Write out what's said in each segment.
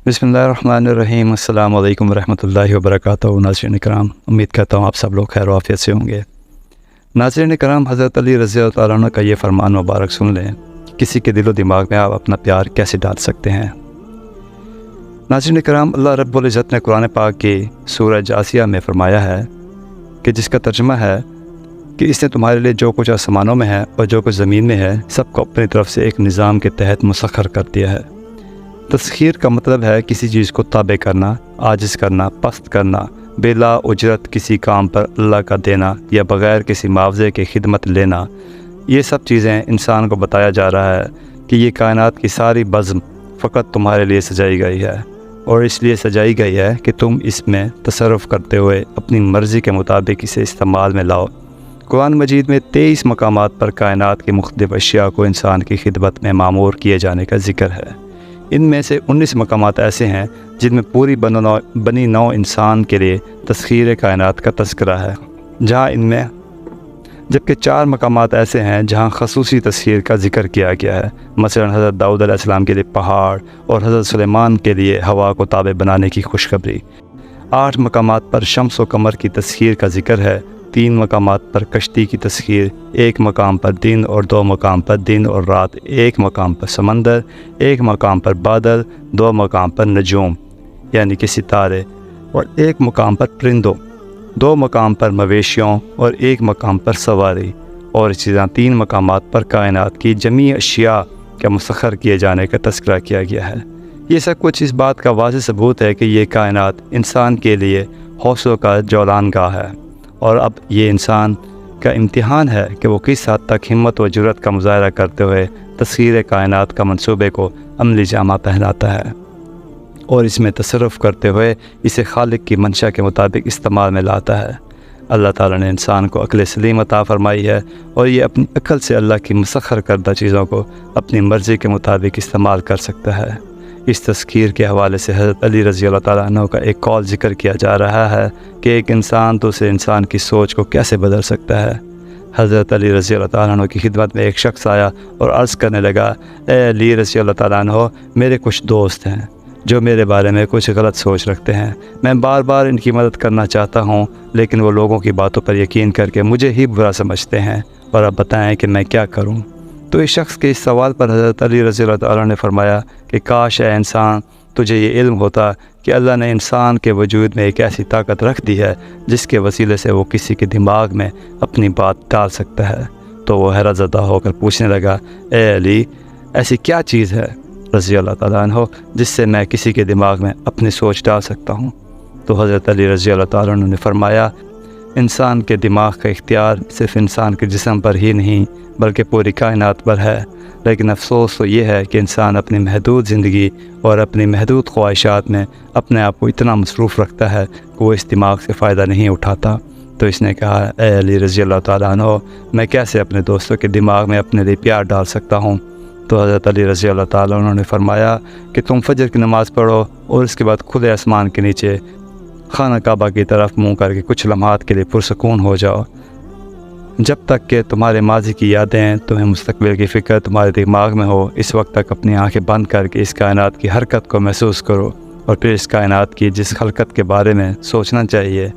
بسم اللہ الرحمن الرحیم۔ السلام علیکم ورحمۃ اللہ وبرکاتہ۔ ناظرین کرام، امید کرتا ہوں آپ سب لوگ خیر و عافیت سے ہوں گے۔ ناظرین کرام، حضرت علی رضی اللہ تعالیٰ عنہ کا یہ فرمان مبارک سن لیں کہ کسی کے دل و دماغ میں آپ اپنا پیار کیسے ڈال سکتے ہیں۔ ناظرین کرام، اللہ رب العزت نے قرآن پاک کی سورہ جاثیہ میں فرمایا ہے کہ جس کا ترجمہ ہے کہ اس نے تمہارے لیے جو کچھ آسمانوں میں ہے اور جو کچھ زمین میں ہے سب کو اپنی طرف سے ایک نظام کے تحت مسخر کر دیا ہے۔ تسخیر کا مطلب ہے کسی چیز کو تابع کرنا، عاجز کرنا، پست کرنا، بلا اجرت کسی کام پر اللہ کا دینا یا بغیر کسی معاوضے کی خدمت لینا۔ یہ سب چیزیں انسان کو بتایا جا رہا ہے کہ یہ کائنات کی ساری بزم فقط تمہارے لیے سجائی گئی ہے، اور اس لیے سجائی گئی ہے کہ تم اس میں تصرف کرتے ہوئے اپنی مرضی کے مطابق اسے استعمال میں لاؤ۔ قرآن مجید میں 23 مقامات پر کائنات کی مختلف اشیاء کو انسان کی خدمت میں معمور کیے جانے کا ذکر ہے۔ ان میں سے 19 مقامات ایسے ہیں جن میں پوری بنی نوع انسان کے لیے تسخیر کائنات کا تذکرہ ہے، جبکہ 4 مقامات ایسے ہیں جہاں خصوصی تسخیر کا ذکر کیا گیا ہے۔ مثلا حضرت داؤد علیہ السلام کے لیے پہاڑ اور حضرت سلیمان کے لیے ہوا کو تابع بنانے کی خوشخبری۔ 8 مقامات پر شمس و قمر کی تسخیر کا ذکر ہے، 3 مقامات پر کشتی کی تسخیر، 1 مقام پر دن اور 2 مقام پر دن اور رات، 1 مقام پر سمندر، 1 مقام پر بادل، 2 مقام پر نجوم یعنی کہ ستارے، اور 1 مقام پر پرندوں، 2 مقام پر مویشیوں اور 1 مقام پر سواری، اور اسی طرح 3 مقامات پر کائنات کی جمیع اشیاء کا مسخر کیے جانے کا تذکرہ کیا گیا ہے۔ یہ سب کچھ اس بات کا واضح ثبوت ہے کہ یہ کائنات انسان کے لیے حوصلوں کا جولان گاہ ہے، اور اب یہ انسان کا امتحان ہے کہ وہ کس حد تک ہمت و جرأت کا مظاہرہ کرتے ہوئے تسخیر کائنات کا منصوبے کو عملی جامہ پہناتا ہے، اور اس میں تصرف کرتے ہوئے اسے خالق کی منشا کے مطابق استعمال میں لاتا ہے۔ اللہ تعالیٰ نے انسان کو عقل سلیم عطا فرمائی ہے، اور یہ اپنی عقل سے اللہ کی مسخر کردہ چیزوں کو اپنی مرضی کے مطابق استعمال کر سکتا ہے۔ اس تذکیر کے حوالے سے حضرت علی رضی اللہ تعالیٰ عنہ کا ایک قول ذکر کیا جا رہا ہے کہ ایک انسان دوسرے انسان کی سوچ کو کیسے بدل سکتا ہے۔ حضرت علی رضی اللہ تعالیٰ عنہ کی خدمت میں ایک شخص آیا اور عرض کرنے لگا، اے علی رضی اللہ تعالیٰ عنہ، میرے کچھ دوست ہیں جو میرے بارے میں کچھ غلط سوچ رکھتے ہیں، میں بار بار ان کی مدد کرنا چاہتا ہوں لیکن وہ لوگوں کی باتوں پر یقین کر کے مجھے ہی برا سمجھتے ہیں، اور اب بتائیں کہ میں کیا کروں۔ تو اس شخص کے اس سوال پر حضرت علی رضی اللہ تعالیٰ نے فرمایا کہ کاش اے انسان تجھے یہ علم ہوتا کہ اللہ نے انسان کے وجود میں ایک ایسی طاقت رکھ دی ہے جس کے وسیلے سے وہ کسی کے دماغ میں اپنی بات ڈال سکتا ہے۔ تو وہ حیرت زدہ ہو کر پوچھنے لگا، اے علی، ایسی کیا چیز ہے رضی اللہ تعالیٰ عنہ جس سے میں کسی کے دماغ میں اپنی سوچ ڈال سکتا ہوں؟ تو حضرت علی رضی اللہ تعالیٰ عنہ نے فرمایا، انسان کے دماغ کا اختیار صرف انسان کے جسم پر ہی نہیں بلکہ پوری کائنات پر ہے، لیکن افسوس تو یہ ہے کہ انسان اپنی محدود زندگی اور اپنی محدود خواہشات میں اپنے آپ کو اتنا مصروف رکھتا ہے کہ وہ اس دماغ سے فائدہ نہیں اٹھاتا۔ تو اس نے کہا، اے علی رضی اللہ تعالیٰ عنہ، میں کیسے اپنے دوستوں کے دماغ میں اپنے لیے پیار ڈال سکتا ہوں؟ تو حضرت علی رضی اللہ تعالیٰ عنہ نے فرمایا کہ تم فجر کی نماز پڑھو اور اس کے بعد کھلے آسمان کے نیچے خانہ کعبہ کی طرف منہ کر کے کچھ لمحات کے لیے پرسکون ہو جاؤ، جب تک کہ تمہارے ماضی کی یادیں، تمہیں مستقبل کی فکر تمہارے دماغ میں ہو، اس وقت تک اپنی آنکھیں بند کر کے اس کائنات کی حرکت کو محسوس کرو، اور پھر اس کائنات کی جس خلقت کے بارے میں سوچنا چاہیے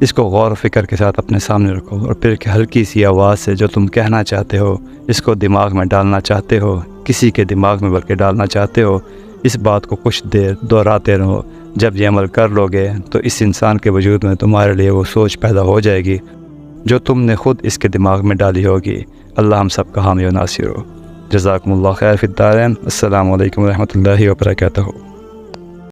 اس کو غور و فکر کے ساتھ اپنے سامنے رکھو، اور پھر ہلکی سی آواز سے جو تم کہنا چاہتے ہو، اس کو دماغ میں ڈالنا چاہتے ہو، کسی کے دماغ میں بلکہ ڈالنا چاہتے ہو، اس بات کو کچھ دیر دہراتے رہو۔ جب یہ عمل کر لو گے تو اس انسان کے وجود میں تمہارے لیے وہ سوچ پیدا ہو جائے گی جو تم نے خود اس کے دماغ میں ڈالی ہوگی۔ اللہ ہم سب کا حامی و ناصر ہو۔ جزاکم اللہ خیر فی الدارین۔ السلام علیکم ورحمۃ اللہ وبرکاتہ۔